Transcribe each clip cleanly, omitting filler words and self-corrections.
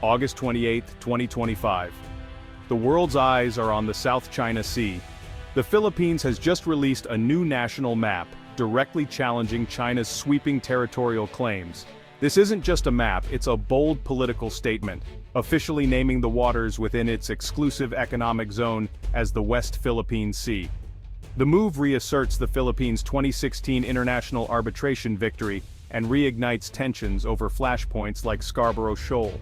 August 28, 2025. The world's eyes are on the South China Sea. The Philippines has just released a new national map, directly challenging China's sweeping territorial claims. This isn't just a map, it's a bold political statement, officially naming the waters within its exclusive economic zone as the West Philippine Sea. The move reasserts the Philippines' 2016 international arbitration victory and reignites tensions over flashpoints like Scarborough Shoal.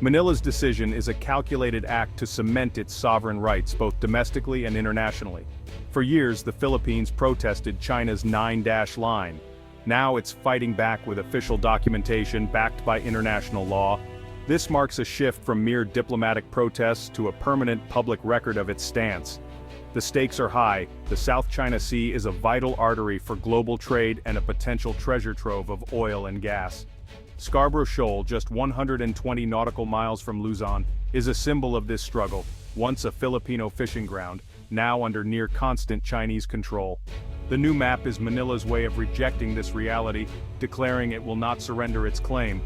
Manila's decision is a calculated act to cement its sovereign rights both domestically and internationally. For years, the Philippines protested China's 9-line. Now it's fighting back with official documentation backed by international law. This marks a shift from mere diplomatic protests to a permanent public record of its stance. The stakes are high. The South China Sea is a vital artery for global trade and a potential treasure trove of oil and gas. Scarborough Shoal, just 120 nautical miles from Luzon, is a symbol of this struggle, once a Filipino fishing ground, now under near constant Chinese control. The new map is Manila's way of rejecting this reality, declaring it will not surrender its claim.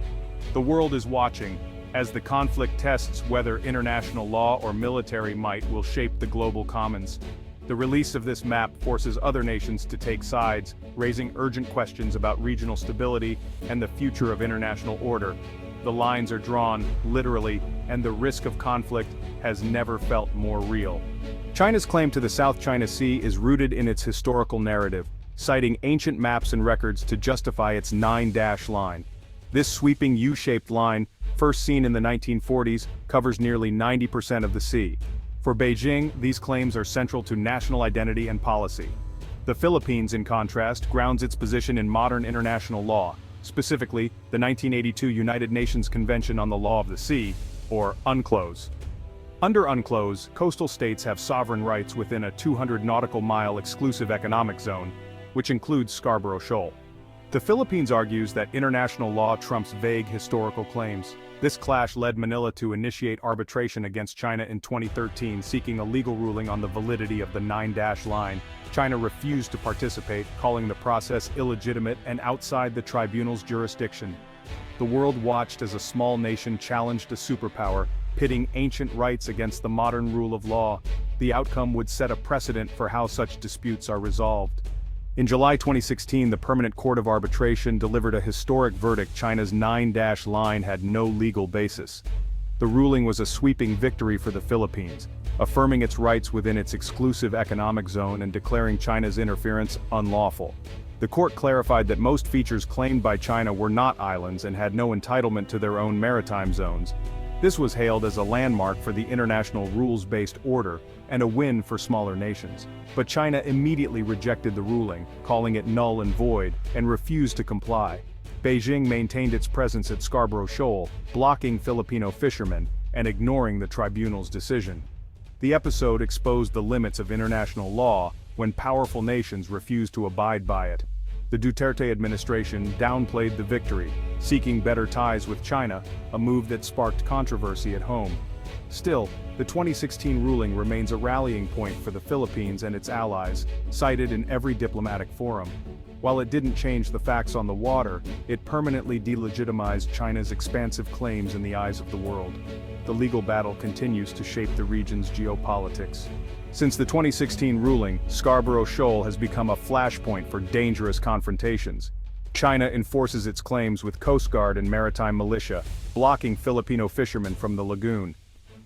The world is watching, as the conflict tests whether international law or military might will shape the global commons. The release of this map forces other nations to take sides, raising urgent questions about regional stability and the future of international order. The lines are drawn, literally, and the risk of conflict has never felt more real. China's claim to the South China Sea is rooted in its historical narrative, citing ancient maps and records to justify its 9-line. This sweeping U-shaped line, first seen in the 1940s, covers nearly 90% of the sea. For Beijing, these claims are central to national identity and policy. The Philippines, in contrast, grounds its position in modern international law, specifically the 1982 United Nations Convention on the Law of the Sea, or UNCLOS. Under UNCLOS, coastal states have sovereign rights within a 200 nautical mile exclusive economic zone, which includes Scarborough Shoal. The Philippines argues that international law trumps vague historical claims. This clash led Manila to initiate arbitration against China in 2013, seeking a legal ruling on the validity of the 9-line. China refused to participate, calling the process illegitimate and outside the tribunal's jurisdiction. The world watched as a small nation challenged a superpower, pitting ancient rights against the modern rule of law. The outcome would set a precedent for how such disputes are resolved. In July 2016, the Permanent Court of Arbitration delivered a historic verdict: China's 9-line had no legal basis. The ruling was a sweeping victory for the Philippines, affirming its rights within its exclusive economic zone and declaring China's interference unlawful. The court clarified that most features claimed by China were not islands and had no entitlement to their own maritime zones. This was hailed as a landmark for the international rules-based order and a win for smaller nations. But China immediately rejected the ruling, calling it null and void, and refused to comply. Beijing maintained its presence at Scarborough Shoal, blocking Filipino fishermen and ignoring the tribunal's decision. The episode exposed the limits of international law when powerful nations refused to abide by it. The Duterte administration downplayed the victory, seeking better ties with China, a move that sparked controversy at home. Still, the 2016 ruling remains a rallying point for the Philippines and its allies, cited in every diplomatic forum. While it didn't change the facts on the water, it permanently delegitimized China's expansive claims in the eyes of the world. The legal battle continues to shape the region's geopolitics. Since the 2016 ruling, Scarborough Shoal has become a flashpoint for dangerous confrontations. China enforces its claims with Coast Guard and maritime militia, blocking Filipino fishermen from the lagoon.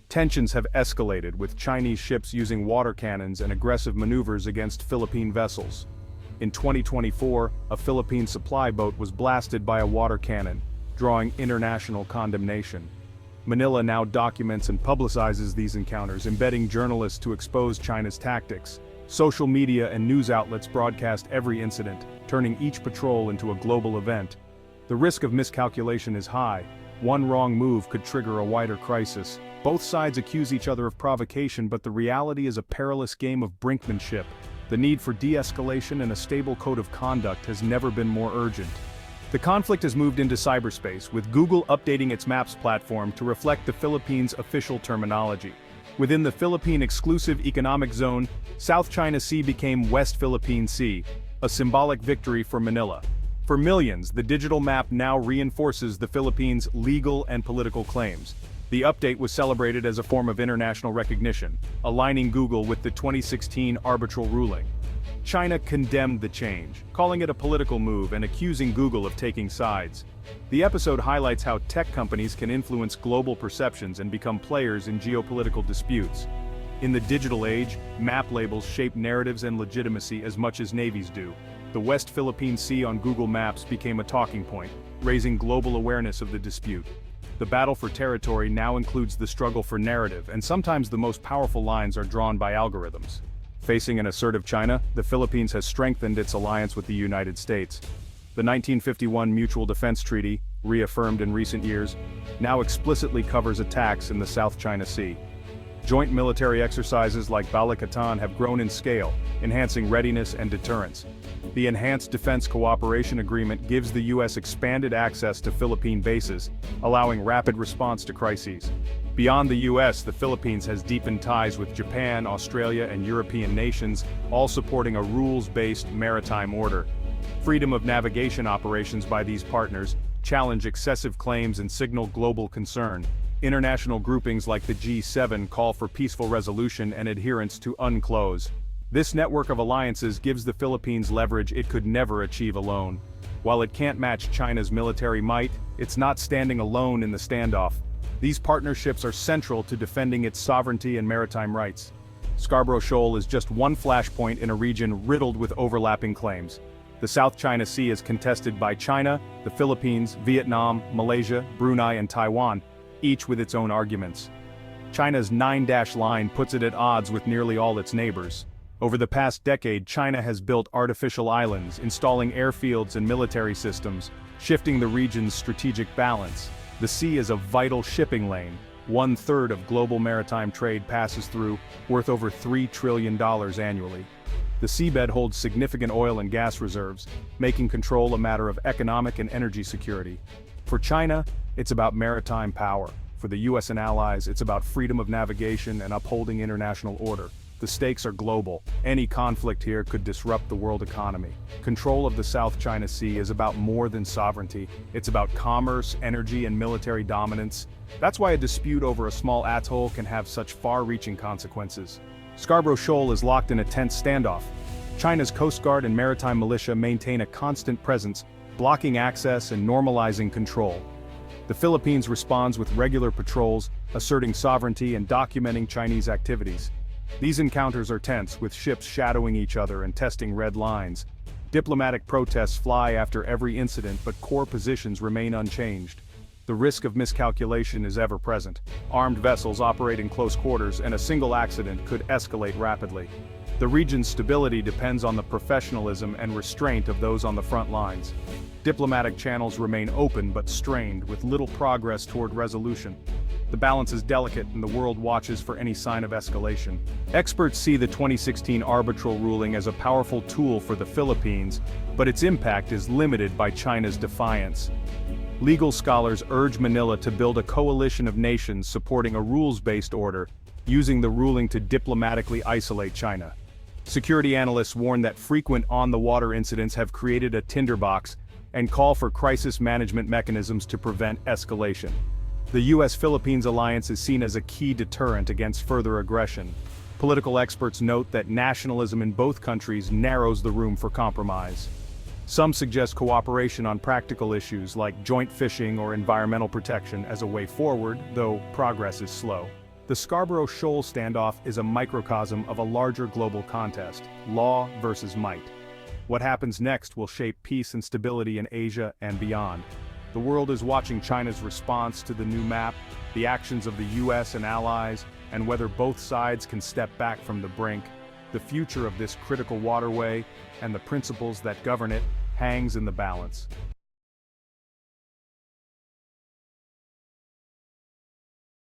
Tensions have escalated, with Chinese ships using water cannons and aggressive maneuvers against Philippine vessels. In 2024, a Philippine supply boat was blasted by a water cannon, drawing international condemnation. Manila now documents and publicizes these encounters, embedding journalists to expose China's tactics. Social media and news outlets broadcast every incident, turning each patrol into a global event. The risk of miscalculation is high. One wrong move could trigger a wider crisis. Both sides accuse each other of provocation, but the reality is a perilous game of brinkmanship. The need for de-escalation and a stable code of conduct has never been more urgent. The conflict has moved into cyberspace, with Google updating its Maps platform to reflect the Philippines' official terminology. Within the Philippine Exclusive Economic Zone, South China Sea became West Philippine Sea, a symbolic victory for Manila. For millions, the digital map now reinforces the Philippines' legal and political claims. The update was celebrated as a form of international recognition, aligning Google with the 2016 arbitral ruling. China condemned the change, calling it a political move and accusing Google of taking sides. The episode highlights how tech companies can influence global perceptions and become players in geopolitical disputes. In the digital age, map labels shape narratives and legitimacy as much as navies do. The West Philippine Sea on Google Maps became a talking point, raising global awareness of the dispute. The battle for territory now includes the struggle for narrative, and sometimes the most powerful lines are drawn by algorithms. Facing an assertive China, the Philippines has strengthened its alliance with the United States. The 1951 Mutual Defense Treaty, reaffirmed in recent years, now explicitly covers attacks in the South China Sea. Joint military exercises like Balikatan have grown in scale, enhancing readiness and deterrence. The Enhanced Defense Cooperation Agreement gives the U.S. expanded access to Philippine bases, allowing rapid response to crises. Beyond the U.S., the Philippines has deepened ties with Japan, Australia, and European nations, all supporting a rules-based maritime order. Freedom of navigation operations by these partners challenge excessive claims and signal global concern. International groupings like the G7 call for peaceful resolution and adherence to UNCLOS. This network of alliances gives the Philippines leverage it could never achieve alone. While it can't match China's military might, it's not standing alone in the standoff. These partnerships are central to defending its sovereignty and maritime rights. Scarborough Shoal is just one flashpoint in a region riddled with overlapping claims. The South China Sea is contested by China, the Philippines, Vietnam, Malaysia, Brunei, and Taiwan, each with its own arguments. China's 9-dash line puts it at odds with nearly all its neighbors. Over the past decade, China has built artificial islands, installing airfields and military systems, shifting the region's strategic balance. The sea is a vital shipping lane. 1/3 of global maritime trade passes through, worth over $3 trillion annually. The seabed holds significant oil and gas reserves, making control a matter of economic and energy security. For China, it's about maritime power. For the US and allies, it's about freedom of navigation and upholding international order. The stakes are global. Any conflict here could disrupt the world economy. Control of the South China Sea is about more than sovereignty. It's about commerce, energy, and military dominance. That's why a dispute over a small atoll can have such far-reaching consequences. Scarborough Shoal is locked in a tense standoff. China's Coast Guard and maritime militia maintain a constant presence, blocking access and normalizing control. The Philippines responds with regular patrols, asserting sovereignty and documenting Chinese activities. These encounters are tense, with ships shadowing each other and testing red lines. Diplomatic protests fly after every incident, but core positions remain unchanged. The risk of miscalculation is ever present. Armed vessels operate in close quarters, and a single accident could escalate rapidly. The region's stability depends on the professionalism and restraint of those on the front lines. Diplomatic channels remain open but strained, with little progress toward resolution. The balance is delicate, and the world watches for any sign of escalation. Experts see the 2016 arbitral ruling as a powerful tool for the Philippines, but its impact is limited by China's defiance. Legal scholars urge Manila to build a coalition of nations supporting a rules-based order, using the ruling to diplomatically isolate China. Security analysts warn that frequent on-the-water incidents have created a tinderbox and call for crisis management mechanisms to prevent escalation. The U.S.-Philippines alliance is seen as a key deterrent against further aggression. Political experts note that nationalism in both countries narrows the room for compromise. Some suggest cooperation on practical issues like joint fishing or environmental protection as a way forward, though progress is slow. The Scarborough Shoal standoff is a microcosm of a larger global contest: law versus might. What happens next will shape peace and stability in Asia and beyond. The world is watching China's response to the new map, the actions of the US and allies, and whether both sides can step back from the brink. The future of this critical waterway, and the principles that govern it, hangs in the balance.